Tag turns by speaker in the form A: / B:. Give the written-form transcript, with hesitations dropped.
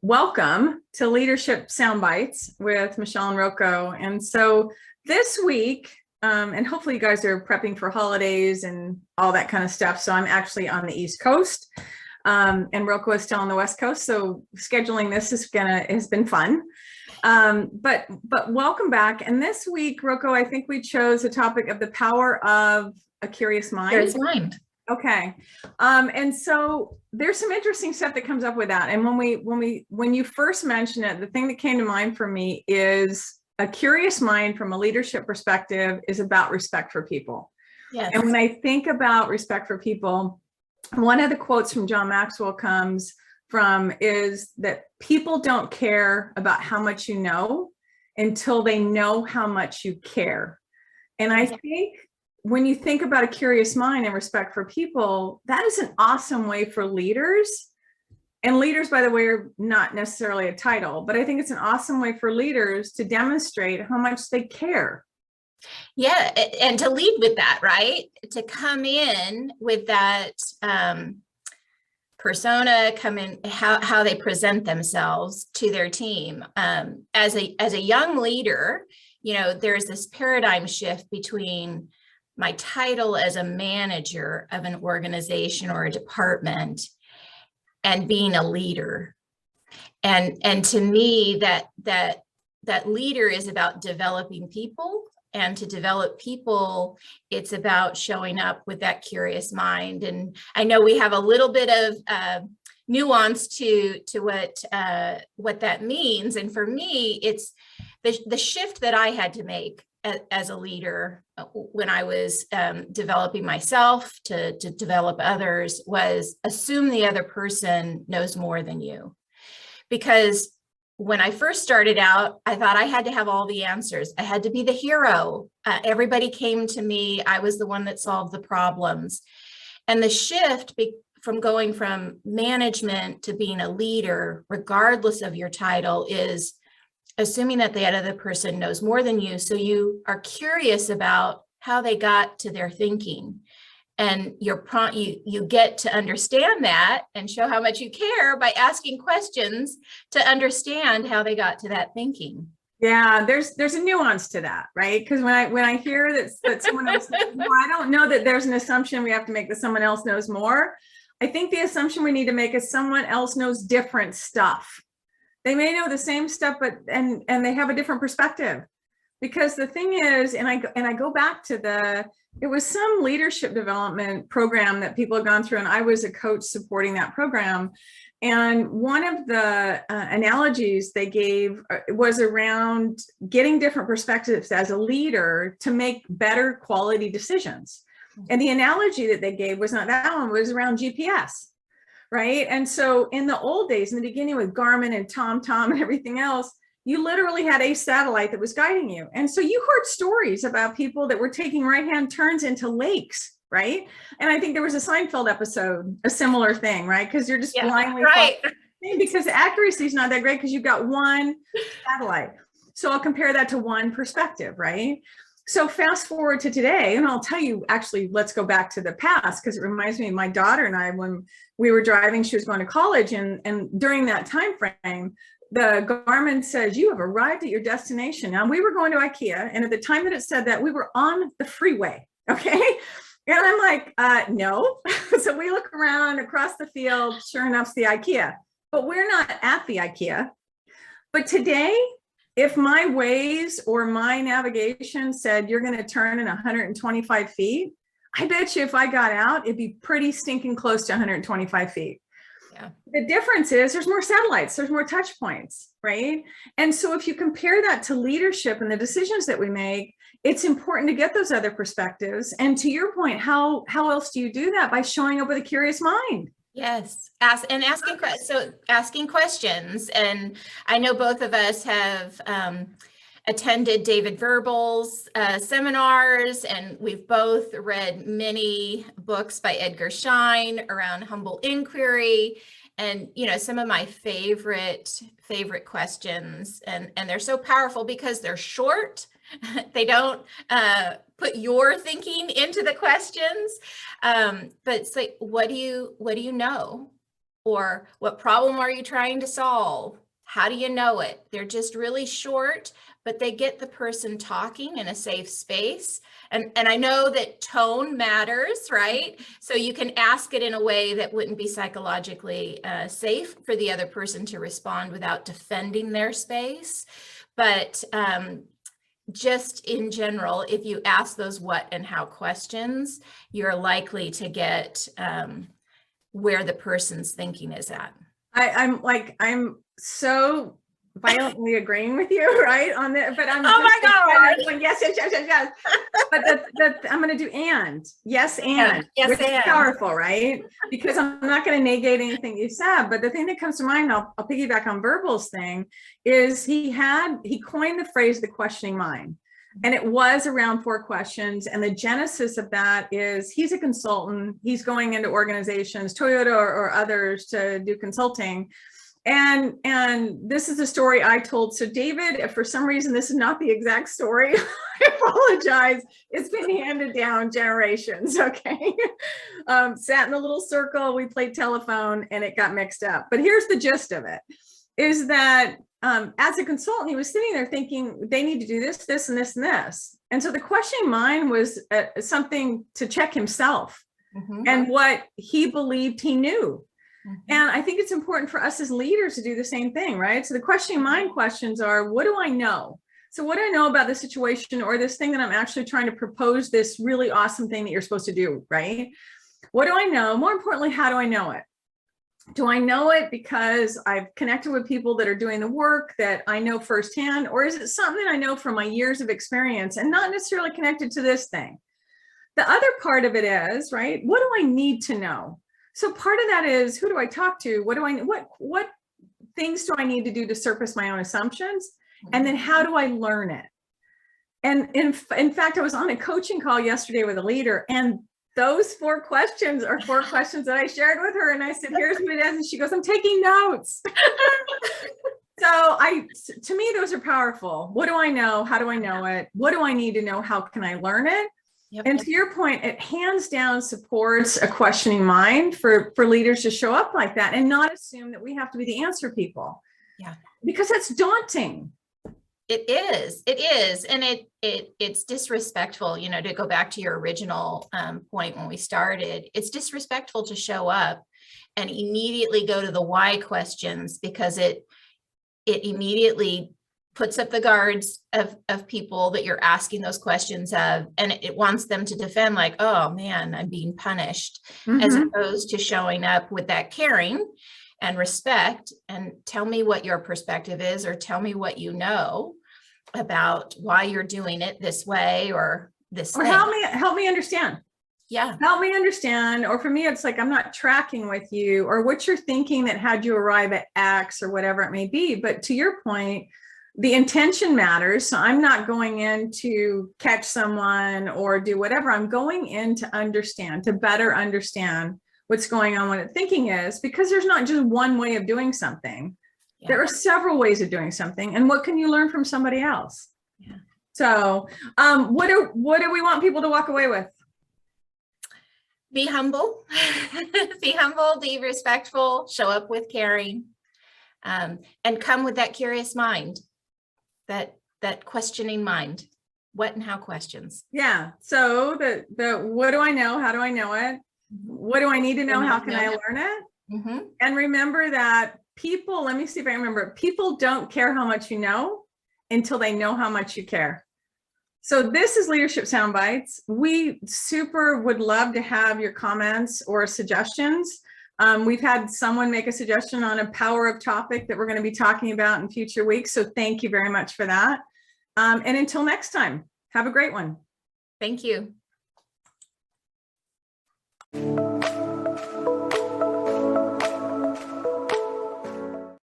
A: welcome to Leadership Soundbites with Michelle and Rocco. And so this week, and hopefully you guys are prepping for holidays and all that kind of stuff. So I'm actually on the East Coast, and Rocco is still on the West Coast. So scheduling this has been fun. But welcome back. And this week, Rocco, I think we chose a topic of the power of a curious mind.
B: Curious mind.
A: Okay. And so there's some interesting stuff that comes up with that. And when you first mentioned it, the thing that came to mind for me is a curious mind from a leadership perspective is about respect for people.
B: Yes.
A: And when I think about respect for people, one of the quotes from John Maxwell comes from is that people don't care about how much you know until they know how much you care. And I think when you think about a curious mind and respect for people, that is an awesome way for leaders. And leaders, by the way, are not necessarily a title, but I think it's an awesome way for leaders to demonstrate how much they care.
B: Yeah, and to lead with that, right? To come in with that persona, come in how they present themselves to their team. As a young leader, you know, there's this paradigm shift between my title as a manager of an organization or a department and being a leader. And to me, that leader is about developing people. And to develop people, it's about showing up with that curious mind. And I know we have a little bit of nuance to what that means. And for me, it's the shift that I had to make as a leader when I was developing myself to develop others was assume the other person knows more than you. Because when I first started out, I thought I had to have all the answers. I had to be the hero. Everybody came to me. I was the one that solved the problems. And the shift from going from management to being a leader, regardless of your title, is assuming that the other person knows more than you. So you are curious about how they got to their thinking. And you get to understand that and show how much you care by asking questions to understand how they got to that thinking.
A: Yeah, there's a nuance to that, right? Because when I hear that someone else knows more, I don't know that there's an assumption we have to make that someone else knows more. I think the assumption we need to make is someone else knows different stuff. They may know the same stuff, but and they have a different perspective. Because the thing is, and I go back to it was some leadership development program that people have gone through, and I was a coach supporting that program. And one of the analogies they gave was around getting different perspectives as a leader to make better quality decisions. And the analogy that they gave was not that one, was around GPS. Right. And so in the old days, in the beginning with Garmin and TomTom and everything else, you literally had a satellite that was guiding you. And so you heard stories about people that were taking right-hand turns into lakes, right? And I think there was a Seinfeld episode, a similar thing, right? Because you're just blindly
B: right.
A: Because the accuracy is not that great because you've got one satellite. So I'll compare that to one perspective, right? So fast forward to today, and I'll tell you, actually, let's go back to the past because it reminds me of my daughter and I, when we were driving, she was going to college, and during that time frame, the Garmin says, you have arrived at your destination. Now, we were going to IKEA, and at the time that it said that, we were on the freeway, okay? And I'm like, no. So we look around across the field, sure enough, it's the IKEA. But we're not at the IKEA. But today, if my Waze or my navigation said you're going to turn in 125 feet, I bet you if I got out, it'd be pretty stinking close to 125 feet.
B: Yeah.
A: The difference is there's more satellites, there's more touch points, right? And so if you compare that to leadership and the decisions that we make, it's important to get those other perspectives. And to your point, how else do you do that? By showing up with a curious mind.
B: Yes, asking questions. And I know both of us have attended David Verbel's seminars, and we've both read many books by Edgar Schein around humble inquiry. And, you know, some of my favorite questions, and they're so powerful because they're short. They don't put your thinking into the questions. But it's like, what do you know? Or what problem are you trying to solve? How do you know it? They're just really short, but they get the person talking in a safe space. And I know that tone matters, right? So you can ask it in a way that wouldn't be psychologically safe for the other person to respond without defending their space. But just in general, if you ask those what and how questions, you're likely to get where the person's thinking is at.
A: I'm so violently agreeing with you, right, on that, but I'm
B: Oh my God.
A: going, yes, yes, yes, yes, yes. But I'm going to do yes,
B: Yes,
A: which is
B: and.
A: powerful, right? Because I'm not going to negate anything you said, but the thing that comes to mind, I'll piggyback on Verbal's thing, is he coined the phrase the questioning mind. And it was around 4 questions. And the genesis of that is he's a consultant. He's going into organizations, Toyota or others, to do consulting. And this is a story I told. So David, if for some reason this is not the exact story, I apologize. It's been handed down generations, okay? Sat in a little circle, we played telephone, and it got mixed up. But here's the gist of it, is that as a consultant, he was sitting there thinking, they need to do this, this, and this, and this. And so the questioning mind was something to check himself and what he believed he knew. And I think it's important for us as leaders to do the same thing, right? So the questioning mind questions are, what do I know? So what do I know about the situation or this thing that I'm actually trying to propose, this really awesome thing that you're supposed to do, right? What do I know? More importantly, how do I know it? Do I know it because I've connected with people that are doing the work that I know firsthand? Or is it something I know from my years of experience and not necessarily connected to this thing? The other part of it is, right, what do I need to know? So part of that is, who do I talk to? What things do I need to do to surface my own assumptions? And then how do I learn it? And in fact, I was on a coaching call yesterday with a leader, and those 4 questions are 4 questions that I shared with her. And I said, here's what it is. And she goes, I'm taking notes. So to me, those are powerful. What do I know? How do I know it? What do I need to know? How can I learn it? Yep. And to your point, it hands down supports a questioning mind for leaders to show up like that and not assume that we have to be the answer people.
B: Yeah.
A: Because that's daunting.
B: It is. And it's disrespectful, to go back to your original point when we started, it's disrespectful to show up and immediately go to the why questions, because it immediately puts up the guards of people that you're asking those questions of, and it wants them to defend like, oh man, I'm being punished, as opposed to showing up with that caring and respect and tell me what your perspective is, or tell me what you know about why you're doing it this way or this
A: or
B: thing.
A: help me understand.
B: Yeah.
A: Help me understand. Or for me, it's like, I'm not tracking with you or what you're thinking that had you arrive at X or whatever it may be. But to your point, the intention matters. So I'm not going in to catch someone or do whatever. I'm going in to understand, to better understand what's going on, what the thinking is, because there's not just one way of doing something. Yeah. There are several ways of doing something. And what can you learn from somebody else? Yeah. So what do we want people to walk away with?
B: Be humble, be humble, be respectful, show up with caring, and come with that curious mind, that questioning mind, what and how questions.
A: Yeah. So the what do I know? How do I know it? What do I need to know? How can I learn it? And remember that people, let me see if I remember, people don't care how much you know until they know how much you care. So this is Leadership Soundbites. We super would love to have your comments or suggestions. We've had someone make a suggestion on a power of topic that we're going to be talking about in future weeks. So thank you very much for that. And until next time, have a great one.
B: Thank you.